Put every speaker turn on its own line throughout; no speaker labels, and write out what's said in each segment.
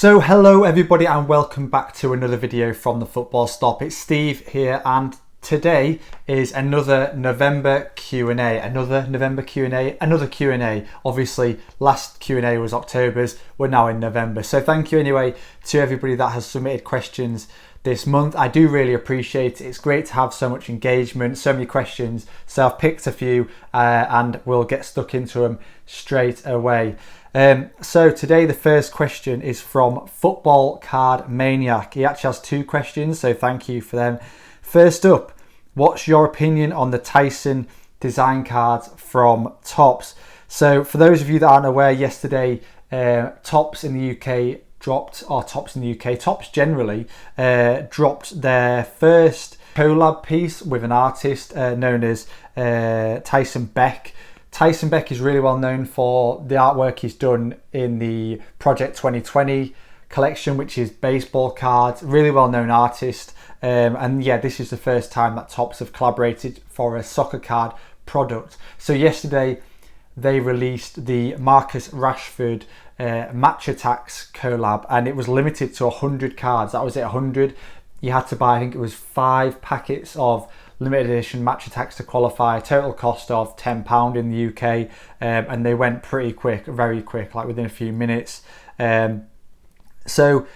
So hello everybody and welcome back to another video from the Football Stop. It's Steve here and today is another November Q&A. Another Q&A. Obviously last Q&A was October's, we're now in November. So thank you anyway to everybody that has submitted questions this month. I do really appreciate it. It's great to have so much engagement, so many questions. So I've picked a few and we'll get stuck into them straight away. So today the first question is from Football Card Maniac. He actually has two questions, so thank you for them. First up, what's your opinion on the Tyson design cards from Topps? So for those of you that aren't aware, yesterday Topps in the UK dropped their first collab piece with an artist known as Tyson Beck. Tyson Beck is really well known for the artwork he's done in the Project 2020 collection, which is baseball cards. Really well known artist. And yeah, this is the first time that Topps have collaborated for a soccer card product. So yesterday they released the Marcus Rashford Match Attax collab, and it was limited to 100 cards. That was it, 100. You had to buy, I think it was 5 packets of limited edition Match Attax to qualify. Total cost of £10 in the UK, and they went pretty quick, very quick, like within a few minutes. So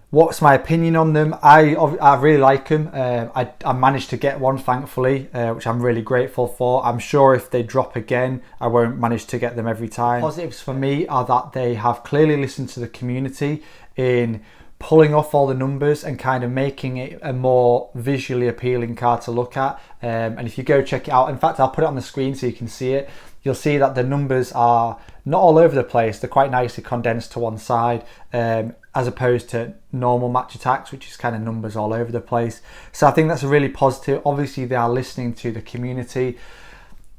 what's my opinion on them? I really like them. I managed to get one, thankfully, which I'm really grateful for. I'm sure if they drop again, I won't manage to get them every time. Positives for me are that they have clearly listened to the community in pulling off all the numbers and kind of making it a more visually appealing card to look at. And if you go check it out, in fact, I'll put it on the screen so you can see it. You'll see that the numbers are not all over the place. They're quite nicely condensed to one side, as opposed to normal Match Attax, which is kind of numbers all over the place. So I think that's a really positive. Obviously, they are listening to the community.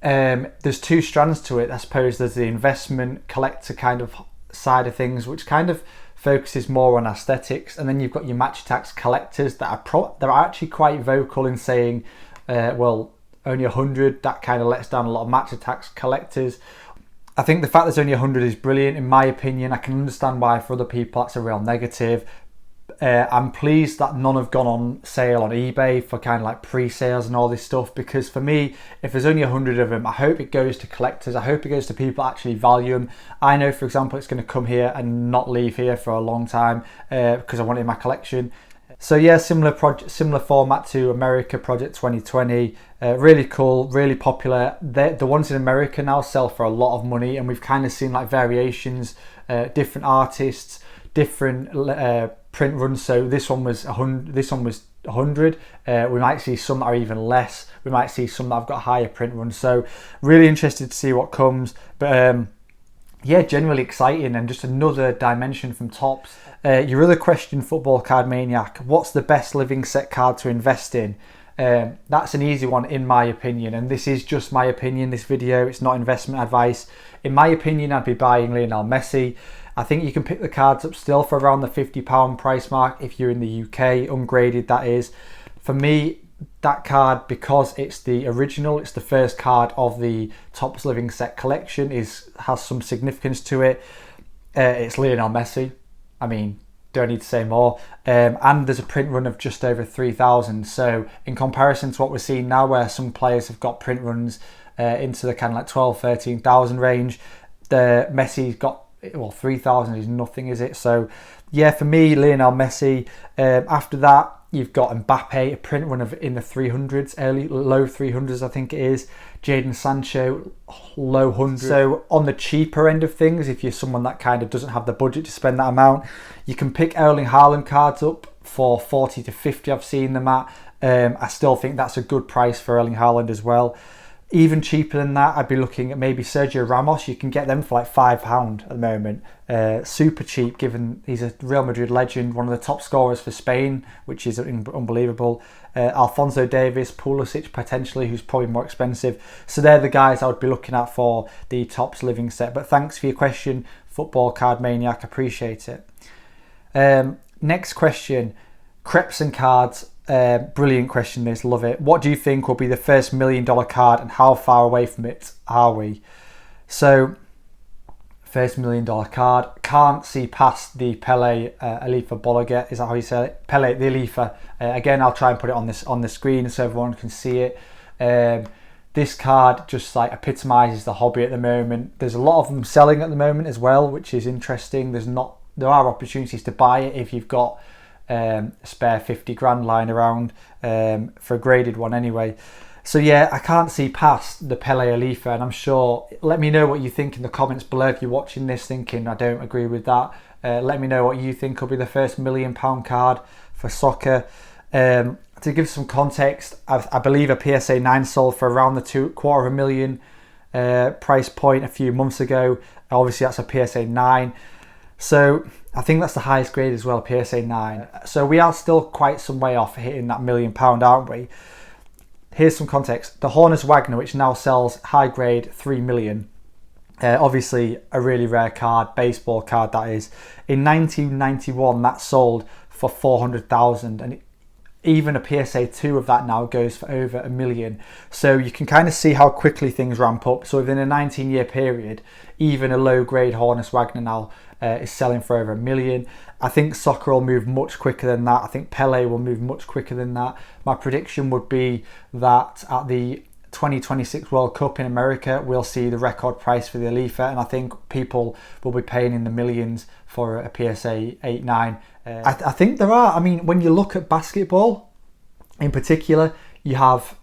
There's two strands to it. I suppose there's the investment collector kind of side of things, which kind of focuses more on aesthetics, and then you've got your Match Attax collectors that are actually quite vocal in saying, well, only 100. That kind of lets down a lot of Match Attax collectors. I think the fact there's only 100 is brilliant, in my opinion. I can understand why for other people that's a real negative. I'm pleased that none have gone on sale on eBay for kind of like pre-sales and all this stuff, because for me, if there's only 100 of them, I hope it goes to collectors. I hope it goes to people that actually value them. I know, for example, it's going to come here and not leave here for a long time because I want it in my collection. So yeah, similar format to America Project 2020. Really cool, really popular. The ones in America now sell for a lot of money, and we've kind of seen like variations, different artists, different print runs. So this one was 100. We might see some that are even less. We might see some that have got higher print runs. So really interested to see what comes. But yeah, generally exciting and just another dimension from Topps. Your other question, Football Card Maniac, what's the best living set card to invest in? That's an easy one in my opinion, and this is just my opinion, this video, it's not investment advice. In my opinion, I'd be buying Lionel Messi. I think you can pick the cards up still for around the £50 price mark if you're in the UK, ungraded that is. For me, that card, because it's the original, it's the first card of the Topps Living Set collection, has some significance to it. It's Lionel Messi. I mean, don't need to say more. And there's a print run of just over 3,000. So in comparison to what we're seeing now, where some players have got print runs into the kind of like 12, 13,000 range, the Messi's got, well, 3,000 is nothing, is it? So yeah, for me, Lionel Messi. After that, you've got Mbappe, a print run of in the 300s, low 300s, I think it is. Jadon Sancho, low 100s. So on the cheaper end of things, if you're someone that kind of doesn't have the budget to spend that amount, you can pick Erling Haaland cards up for 40 to 50. I've seen them at. I still think that's a good price for Erling Haaland as well. Even cheaper than that, I'd be looking at maybe Sergio Ramos. You can get them for like £5 at the moment. Super cheap, given he's a Real Madrid legend, one of the top scorers for Spain, which is unbelievable. Alphonso Davies, Pulisic potentially, who's probably more expensive. So they're the guys I would be looking at for the Topps Living Set. But thanks for your question, Football Card Maniac. Appreciate it. Next question, Creps and Cards. Brilliant question this, love it. What do you think will be the first $1 million card and how far away from it are we? So First $1 million card. Can't see past the Pele Alifa Bologet. Is that how you say it? Pele the Alifa. Again, I'll try and put it on the screen so everyone can see it. This card just like epitomises the hobby at the moment. There's a lot of them selling at the moment as well, which is interesting. There are opportunities to buy it if you've got a spare 50 grand lying around for a graded one anyway. So yeah, I can't see past the Pele Alifa, and I'm sure, let me know what you think in the comments below if you're watching this thinking I don't agree with that. Let me know what you think will be the first £1 million card for soccer. To give some context, I believe a PSA 9 sold for around the $250,000 price point a few months ago. Obviously that's a PSA 9. So I think that's the highest grade as well, PSA 9. So we are still quite some way off hitting that £1 million, aren't we? Here's some context. The Honus Wagner, which now sells high grade 3 million, obviously a really rare card, baseball card that is. In 1991, that sold for 400,000, and even a PSA 2 of that now goes for over $1 million. So you can kind of see how quickly things ramp up. So within a 19-year period, even a low grade Honus Wagner now is selling for over $1 million. I think soccer will move much quicker than that. I think Pele will move much quicker than that. My prediction would be that at the 2026 World Cup in America, we'll see the record price for the Alifa, and I think people will be paying in the millions for a PSA 8-9. I think there are, I mean, when you look at basketball in particular, you have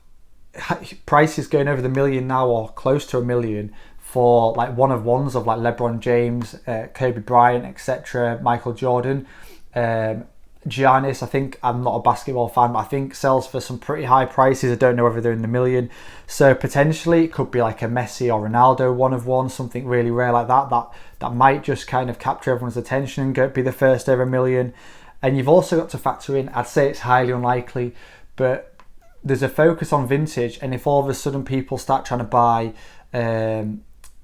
prices going over the $1 million now, or close to $1 million, for like one-of-ones of like LeBron James, Kobe Bryant, etc., Michael Jordan. Giannis, I think, I'm not a basketball fan, but I think sells for some pretty high prices. I don't know whether they're in the million. So potentially it could be like a Messi or Ronaldo one-of-one, something really rare like that might just kind of capture everyone's attention and be the first over $1 million. And you've also got to factor in, I'd say it's highly unlikely, but there's a focus on vintage, and if all of a sudden people start trying to buy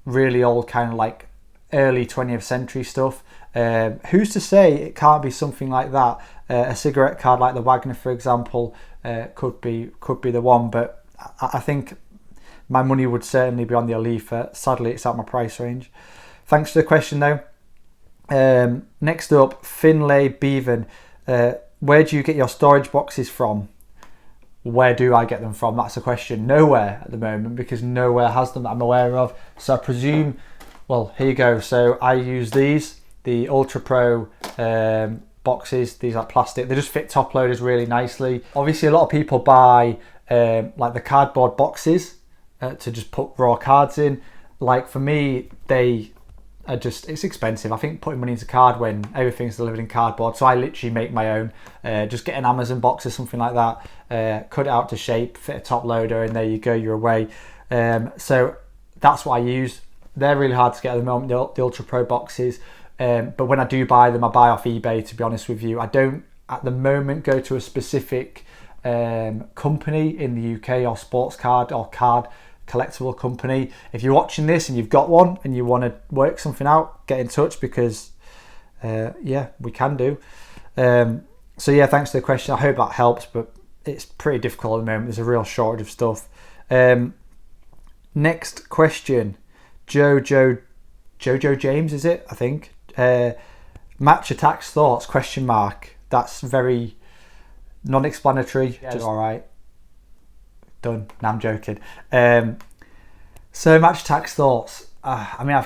really old kind of like early 20th century stuff, who's to say it can't be something like that? A cigarette card like the Wagner, for example, could be the one, but I think my money would certainly be on the Alifa. Sadly, it's out my price range. Thanks for the question though. Next up, Finlay Bevan. Where do you get your storage boxes from? Where do I get them from? That's the question. Nowhere at the moment, because nowhere has them that I'm aware of. So I presume, well, here you go. So I use these, the Ultra Pro boxes. These are plastic. They just fit top loaders really nicely. Obviously, a lot of people buy like the cardboard boxes to just put raw cards in. Like for me, they are just, it's expensive. I think putting money into card when everything's delivered in cardboard. So I literally make my own. Just get an Amazon box or something like that. Cut it out to shape, fit a top loader, and there you go, you're away. So that's what I use. They're really hard to get at the moment, the Ultra Pro boxes. But when I do buy them, I buy off eBay, to be honest with you. I don't, at the moment, go to a specific company in the UK, or sports card or card collectible company. If you're watching this and you've got one and you want to work something out, get in touch, because yeah, we can do. So yeah, thanks for the question. I hope that helps, but it's pretty difficult at the moment. There's a real shortage of stuff. Next question, Jojo James, is it? I think. Match Attax thoughts, question mark. That's very non-explanatory. Yeah, just all right. Done. No, I'm joking. So Match Attax thoughts. I mean,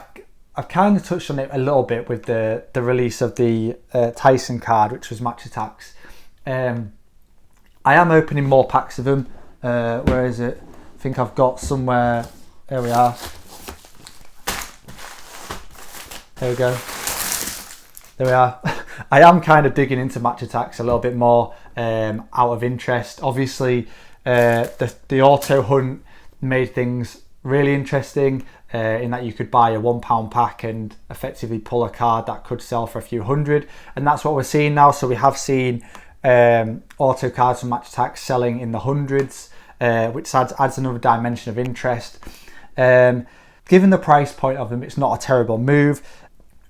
I've kind of touched on it a little bit with the release of the Tyson card, which was Match Attax. I am opening more packs of them. Where is it? I think I've got somewhere. There we are. There we go. There we are. I am kind of digging into Match Attax a little bit more out of interest. Obviously, the auto hunt made things really interesting in that you could buy a £1 pack and effectively pull a card that could sell for a few hundred, and that's what we're seeing now. So we have seen auto cards from Match Attax selling in the hundreds, which adds another dimension of interest. Given the price point of them, it's not a terrible move.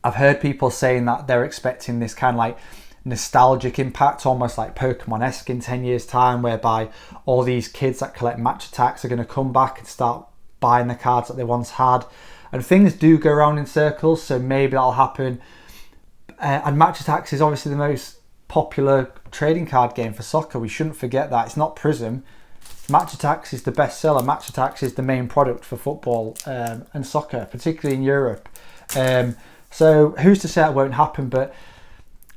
I've heard people saying that they're expecting this kind of like nostalgic impact, almost like Pokemon-esque in 10 years time, whereby all these kids that collect Match Attax are going to come back and start buying the cards that they once had. and things do go around in circles, so maybe that'll happen. And Match Attax is obviously the most popular trading card game for soccer. We shouldn't forget that. It's not Prism. Match Attax is the best seller. Match Attax is the main product for football and soccer, particularly in Europe. So who's to say it won't happen? But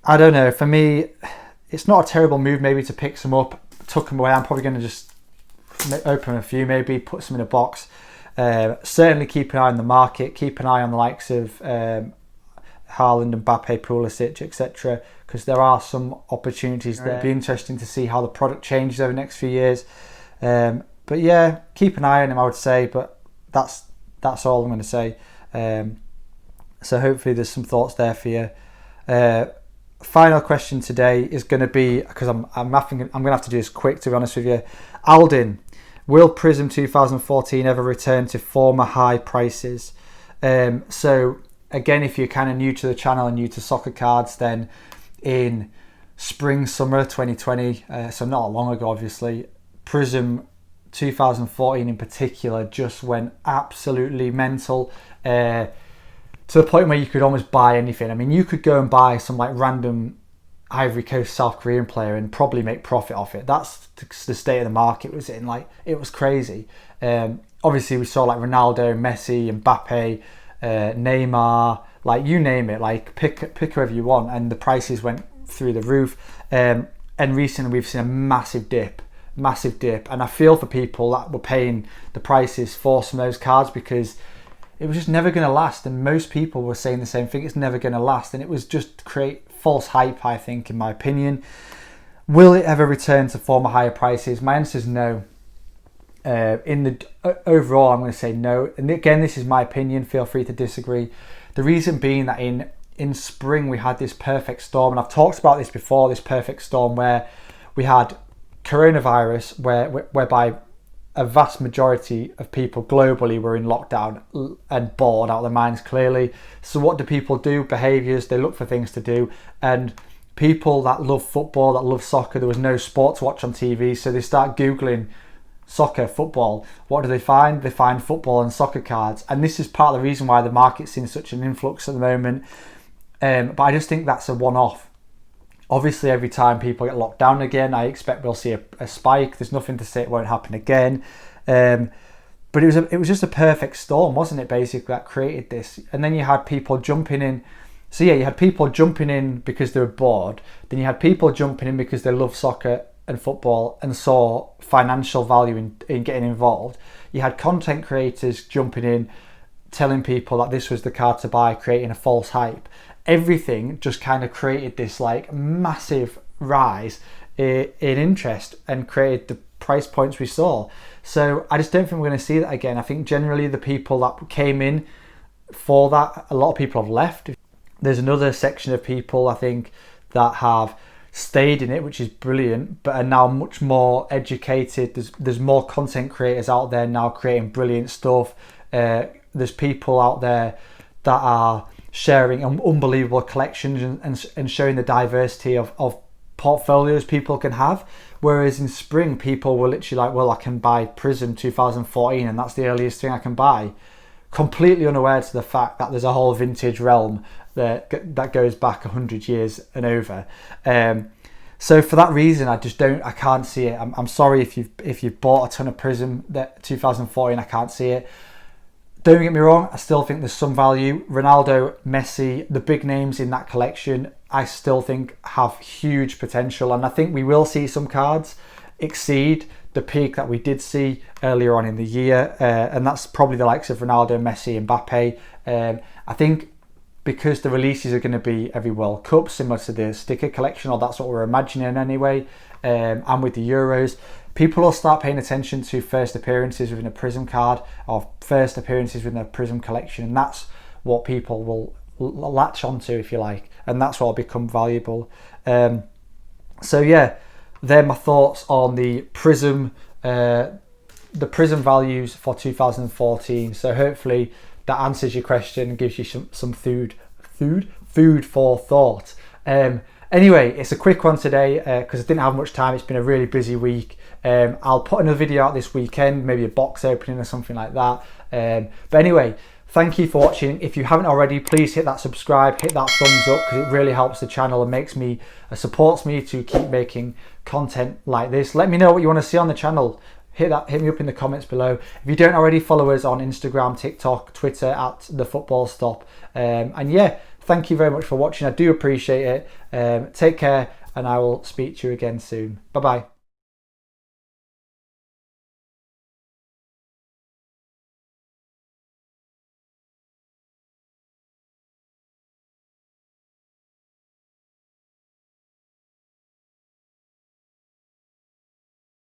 I don't know. For me, it's not a terrible move maybe to pick some up, tuck them away. I'm probably going to just open a few, maybe put some in a box. Certainly keep an eye on the market. Keep an eye on the likes of Haaland, Mbappe, Pulisic, etc. Because there are some opportunities there. It'd be interesting to see how the product changes over the next few years. But yeah, keep an eye on him, I would say. But that's all I'm going to say. So hopefully there's some thoughts there for you. Final question today is going to be, because I'm going to have to do this quick, to be honest with you. Aldin, will Prism 2014 ever return to former high prices? So again, if you're kind of new to the channel and new to soccer cards, then in spring, summer 2020, so not long ago, obviously, Prism 2014 in particular just went absolutely mental, to the point where you could almost buy anything. I mean, you could go and buy some like random Ivory Coast, South Korean player and probably make profit off it. That's the state of the market was in. Like, it was crazy. Obviously, we saw like Ronaldo, Messi, Mbappe, Neymar, like you name it. Like pick whoever you want, and the prices went through the roof. And recently, we've seen a massive dip, and I feel for people that were paying the prices for some of those cards, because it was just never going to last, and most people were saying the same thing. It's never going to last, and it was just to create false hype, I think, in my opinion. Will it ever return to former higher prices? My answer is no. Overall, I'm going to say no. And again, this is my opinion. Feel free to disagree. The reason being that in spring we had this perfect storm, and I've talked about this before. This perfect storm where we had coronavirus, whereby a vast majority of people globally were in lockdown and bored out of their minds, clearly. So what do people do? Behaviours, they look for things to do. And people that love football, that love soccer, there was no sport to watch on TV, so they start Googling soccer, football. What do they find? They find football and soccer cards. And this is part of the reason why the market's in such an influx at the moment. But I just think that's a one-off. Obviously, every time people get locked down again, I expect we'll see a spike. There's nothing to say it won't happen again. But it was just a perfect storm, wasn't it, basically, that created this. And then you had people jumping in. So yeah, you had people jumping in because they were bored. Then you had people jumping in because they love soccer and football and saw financial value in getting involved. You had content creators jumping in, telling people that this was the card to buy, creating a false hype. Everything just kind of created this like massive rise in interest and created the price points we saw. So I just don't think we're going to see that again. I think generally the people that came in for that, a lot of people have left. There's another section of people, I think, that have stayed in it, which is brilliant, but are now much more educated. There's more content creators out there now creating brilliant stuff. There's people out there that are sharing unbelievable collections and showing the diversity of portfolios people can have. Whereas in spring, people were literally like, well, I can buy Prism 2014 and that's the earliest thing I can buy. Completely unaware to the fact that there's a whole vintage realm that goes back 100 years and over. So for that reason, I can't see it. I'm sorry if you've bought a ton of Prism that 2014, I can't see it. Don't get me wrong, I still think there's some value. Ronaldo, Messi, the big names in that collection, I still think have huge potential. And I think we will see some cards exceed the peak that we did see earlier on in the year. And that's probably the likes of Ronaldo, Messi, Mbappe. I think because the releases are going to be every World Cup, similar to the sticker collection, or that's what we're imagining anyway, and with the Euros, people will start paying attention to first appearances within a Prism card or first appearances within a Prism collection, and that's what people will latch onto, if you like, and that's what will become valuable. So yeah, they're my thoughts on the Prism values for 2014. So hopefully that answers your question and gives you some food for thought. Anyway, it's a quick one today because I didn't have much time. It's been a really busy week. I'll put another video out this weekend, maybe a box opening or something like that. But anyway, Thank you for watching. If you haven't already, please hit that subscribe, hit that thumbs up, because it really helps the channel and supports me to keep making content like this. Let me know what you want to see on the channel. Hit me up in the comments below. If you don't already, follow us on Instagram, TikTok, Twitter at The Football Stop. And yeah, thank you very much for watching. I do appreciate it. Take care, and I will speak to you again soon. Bye bye.